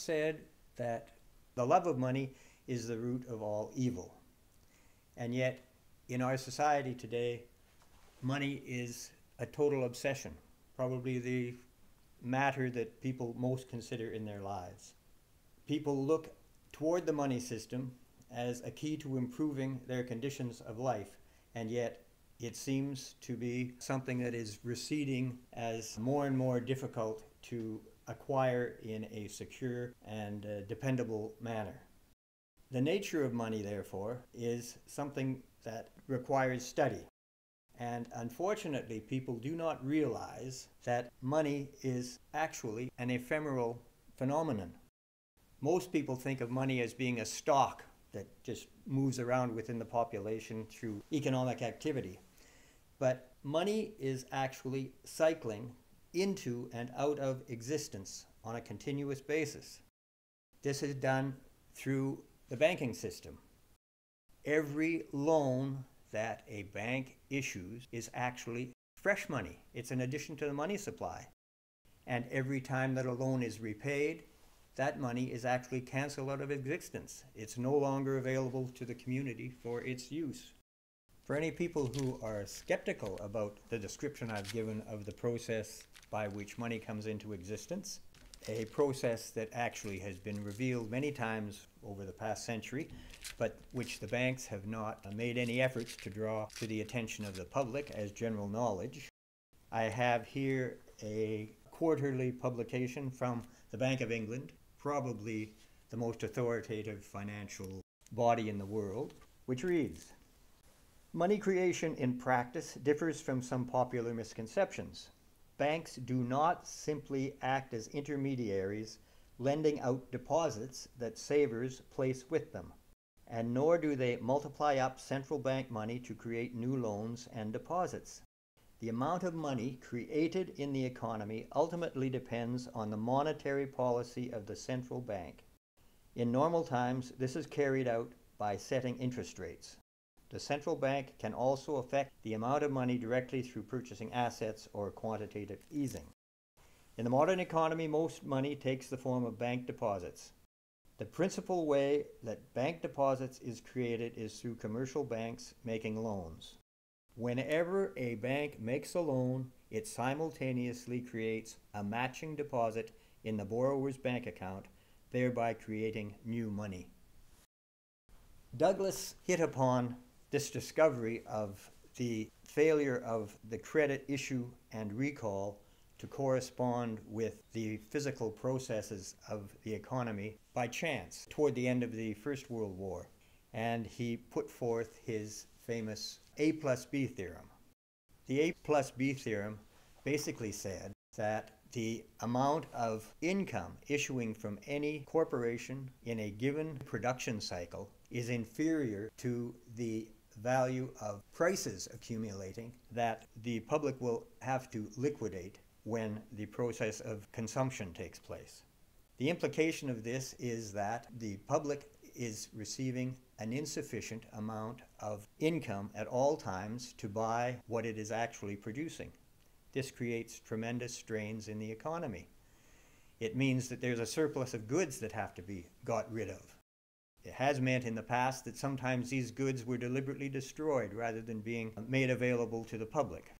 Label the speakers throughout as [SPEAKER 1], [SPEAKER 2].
[SPEAKER 1] said that the love of money is the root of all evil. And yet, in our society today, money is a total obsession, probably the matter that people most consider in their lives. People look toward the money system as a key to improving their conditions of life, and yet it seems to be something that is receding as more and more difficult to acquire in a secure and dependable manner. The nature of money, therefore, is something that requires study. And unfortunately, people do not realize that money is actually an ephemeral phenomenon. Most people think of money as being a stock that just moves around within the population through economic activity. But money is actually cycling into and out of existence on a continuous basis. This is done through the banking system. Every loan that a bank issues is actually fresh money. It's an addition to the money supply. And every time that a loan is repaid, that money is actually canceled out of existence. It's no longer available to the community for its use. For any people who are skeptical about the description I've given of the process by which money comes into existence, a process that actually has been revealed many times over the past century, but which the banks have not made any efforts to draw to the attention of the public as general knowledge. I have here a quarterly publication from the Bank of England, probably the most authoritative financial body in the world, which reads, "Money creation in practice differs from some popular misconceptions. Banks do not simply act as intermediaries, lending out deposits that savers place with them, and nor do they multiply up central bank money to create new loans and deposits. The amount of money created in the economy ultimately depends on the monetary policy of the central bank. In normal times, this is carried out by setting interest rates. The central bank can also affect the amount of money directly through purchasing assets or quantitative easing. In the modern economy, most money takes the form of bank deposits. The principal way that bank deposits is created is through commercial banks making loans. Whenever a bank makes a loan, it simultaneously creates a matching deposit in the borrower's bank account, thereby creating new money." Douglas hit upon this discovery of the failure of the credit issue and recall to correspond with the physical processes of the economy by chance toward the end of the First World War. And he put forth his famous A plus B theorem. The A plus B theorem basically said that the amount of income issuing from any corporation in a given production cycle is inferior to the value of prices accumulating that the public will have to liquidate when the process of consumption takes place. The implication of this is that the public is receiving an insufficient amount of income at all times to buy what it is actually producing. This creates tremendous strains in the economy. It means that there's a surplus of goods that have to be got rid of. It has meant in the past that sometimes these goods were deliberately destroyed rather than being made available to the public.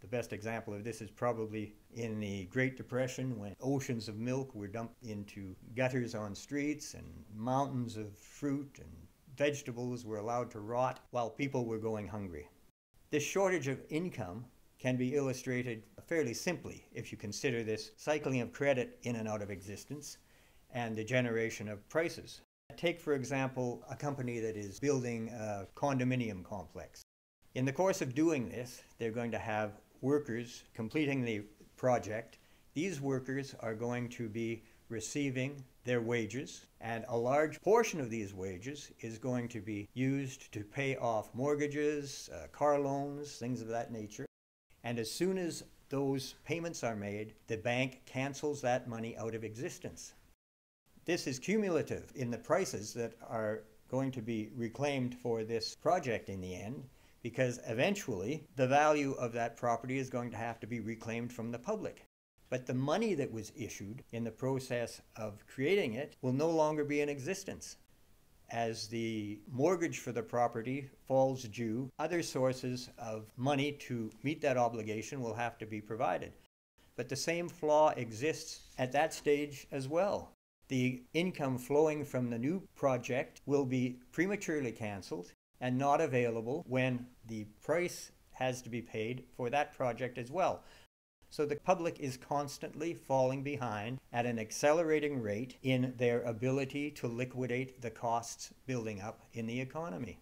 [SPEAKER 1] The best example of this is probably in the Great Depression, when oceans of milk were dumped into gutters on streets and mountains of fruit and vegetables were allowed to rot while people were going hungry. This shortage of income can be illustrated fairly simply if you consider this cycling of credit in and out of existence and the generation of prices. Take, for example, a company that is building a condominium complex. In the course of doing this, they're going to have workers completing the project. These workers are going to be receiving their wages, and a large portion of these wages is going to be used to pay off mortgages, car loans, things of that nature. And as soon as those payments are made, the bank cancels that money out of existence. This is cumulative in the prices that are going to be reclaimed for this project in the end, because eventually the value of that property is going to have to be reclaimed from the public. But the money that was issued in the process of creating it will no longer be in existence. As the mortgage for the property falls due, other sources of money to meet that obligation will have to be provided. But the same flaw exists at that stage as well. The income flowing from the new project will be prematurely cancelled and not available when the price has to be paid for that project as well. So the public is constantly falling behind at an accelerating rate in their ability to liquidate the costs building up in the economy.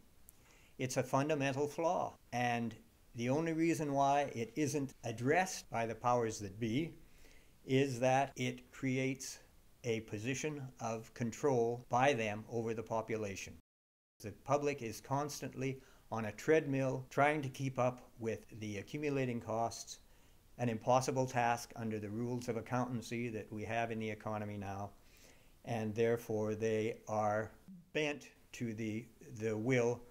[SPEAKER 1] It's a fundamental flaw, and the only reason why it isn't addressed by the powers that be is that it creates a position of control by them over the population. The public is constantly on a treadmill trying to keep up with the accumulating costs, an impossible task under the rules of accountancy that we have in the economy now, and therefore they are bent to the will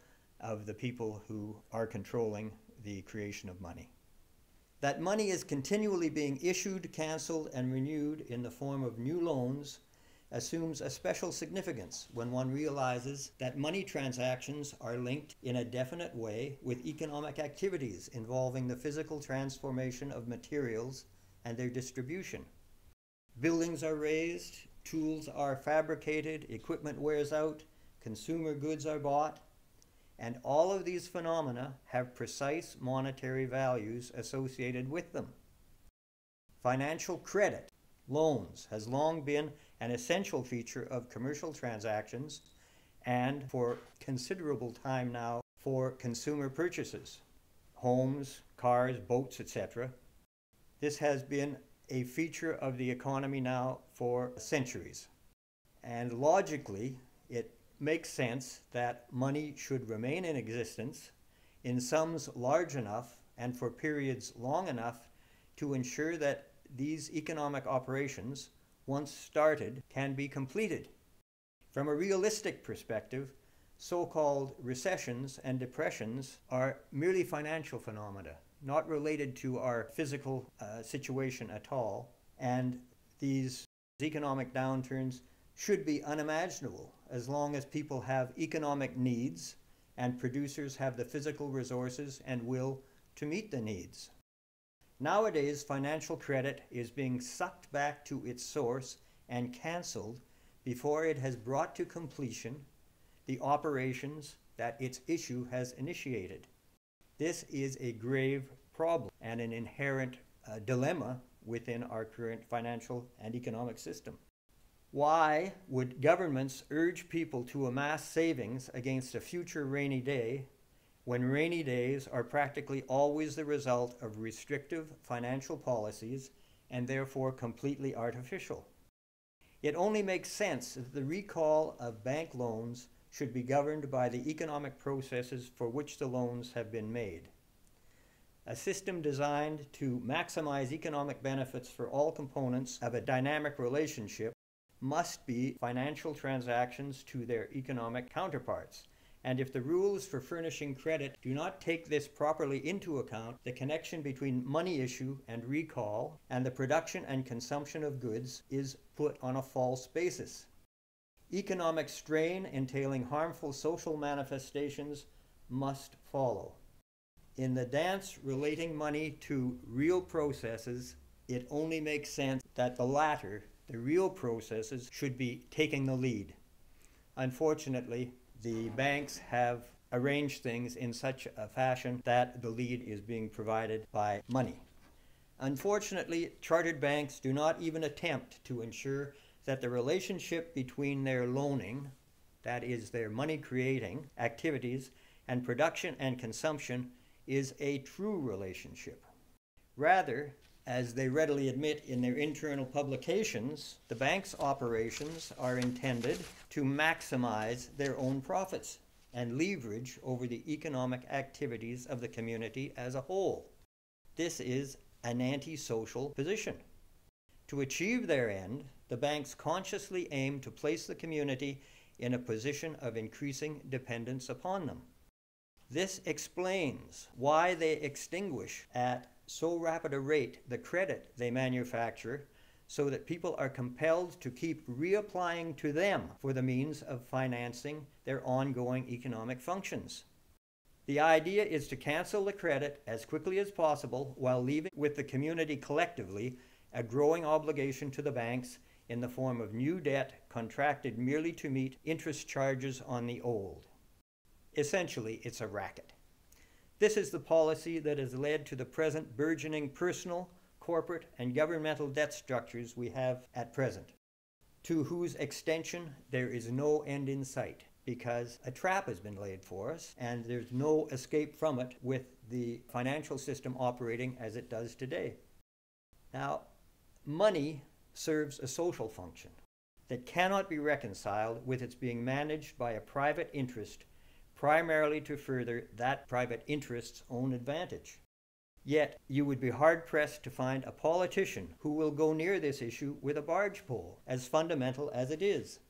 [SPEAKER 1] of the people who are controlling the creation of money. That money is continually being issued, cancelled, and renewed in the form of new loans assumes a special significance when one realizes that money transactions are linked in a definite way with economic activities involving the physical transformation of materials and their distribution. Buildings are raised, tools are fabricated, equipment wears out, consumer goods are bought, and all of these phenomena have precise monetary values associated with them. Financial credit, loans, has long been an essential feature of commercial transactions and for considerable time now for consumer purchases, homes, cars, boats, etc. This has been a feature of the economy now for centuries. And logically, it makes sense that money should remain in existence in sums large enough and for periods long enough to ensure that these economic operations, once started, can be completed. From a realistic perspective, so-called recessions and depressions are merely financial phenomena, not related to our physical situation at all, and these economic downturns should be unimaginable as long as people have economic needs and producers have the physical resources and will to meet the needs. Nowadays, financial credit is being sucked back to its source and cancelled before it has brought to completion the operations that its issue has initiated. This is a grave problem and an inherent dilemma within our current financial and economic system. Why would governments urge people to amass savings against a future rainy day when rainy days are practically always the result of restrictive financial policies and therefore completely artificial? It only makes sense that the recall of bank loans should be governed by the economic processes for which the loans have been made. A system designed to maximize economic benefits for all components of a dynamic relationship must be financial transactions to their economic counterparts. And if the rules for furnishing credit do not take this properly into account, the connection between money issue and recall and the production and consumption of goods is put on a false basis. Economic strain entailing harmful social manifestations must follow. In the dance relating money to real processes, it only makes sense that the latter, the real processes, should be taking the lead. Unfortunately, the banks have arranged things in such a fashion that the lead is being provided by money. Unfortunately, chartered banks do not even attempt to ensure that the relationship between their loaning, that is their money-creating activities, and production and consumption is a true relationship. Rather, as they readily admit in their internal publications, the bank's operations are intended to maximize their own profits and leverage over the economic activities of the community as a whole. This is an antisocial position. To achieve their end, the banks consciously aim to place the community in a position of increasing dependence upon them. This explains why they extinguish at so rapid a rate the credit they manufacture, so that people are compelled to keep reapplying to them for the means of financing their ongoing economic functions. The idea is to cancel the credit as quickly as possible while leaving with the community collectively a growing obligation to the banks in the form of new debt contracted merely to meet interest charges on the old. Essentially, it's a racket. This is the policy that has led to the present burgeoning personal, corporate, and governmental debt structures we have at present, to whose extension there is no end in sight, because a trap has been laid for us and there's no escape from it with the financial system operating as it does today. Now, money serves a social function that cannot be reconciled with its being managed by a private interest primarily to further that private interest's own advantage. Yet you would be hard-pressed to find a politician who will go near this issue with a barge pole, as fundamental as it is.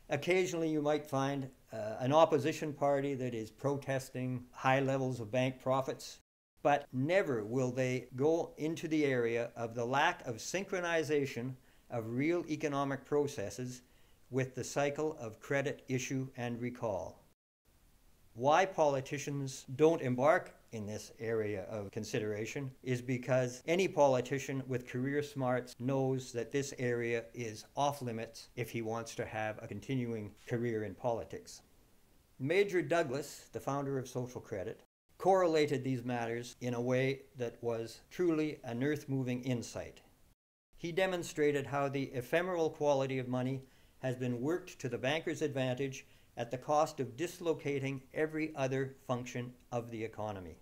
[SPEAKER 1] Occasionally you might find an opposition party that is protesting high levels of bank profits, but never will they go into the area of the lack of synchronization of real economic processes with the cycle of credit issue and recall. Why politicians don't embark in this area of consideration is because any politician with career smarts knows that this area is off limits if he wants to have a continuing career in politics. Major Douglas, the founder of social credit, correlated these matters in a way that was truly an earth-moving insight. He demonstrated how the ephemeral quality of money has been worked to the banker's advantage at the cost of dislocating every other function of the economy.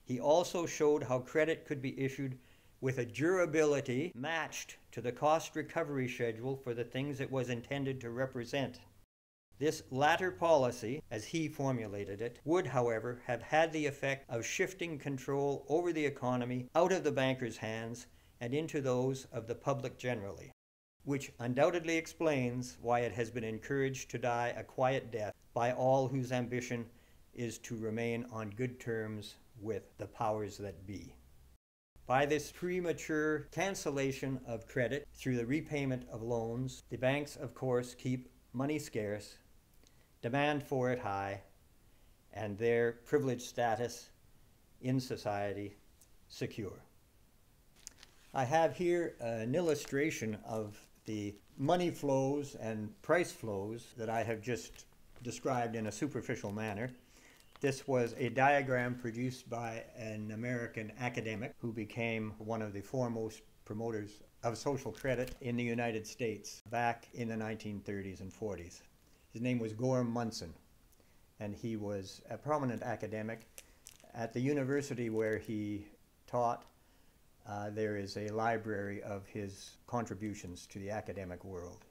[SPEAKER 1] He also showed how credit could be issued with a durability matched to the cost recovery schedule for the things it was intended to represent. This latter policy, as he formulated it, would, however, have had the effect of shifting control over the economy out of the bankers' hands and into those of the public generally, which undoubtedly explains why it has been encouraged to die a quiet death by all whose ambition is to remain on good terms with the powers that be. By this premature cancellation of credit through the repayment of loans, the banks, of course, keep money scarce, demand for it high, and their privileged status in society secure. I have here an illustration of the money flows and price flows that I have just described in a superficial manner. This was a diagram produced by an American academic who became one of the foremost promoters of social credit in the United States back in the 1930s and 40s. His name was Gorham Munson, and he was a prominent academic. At the university where he taught, there is a library of his contributions to the academic world.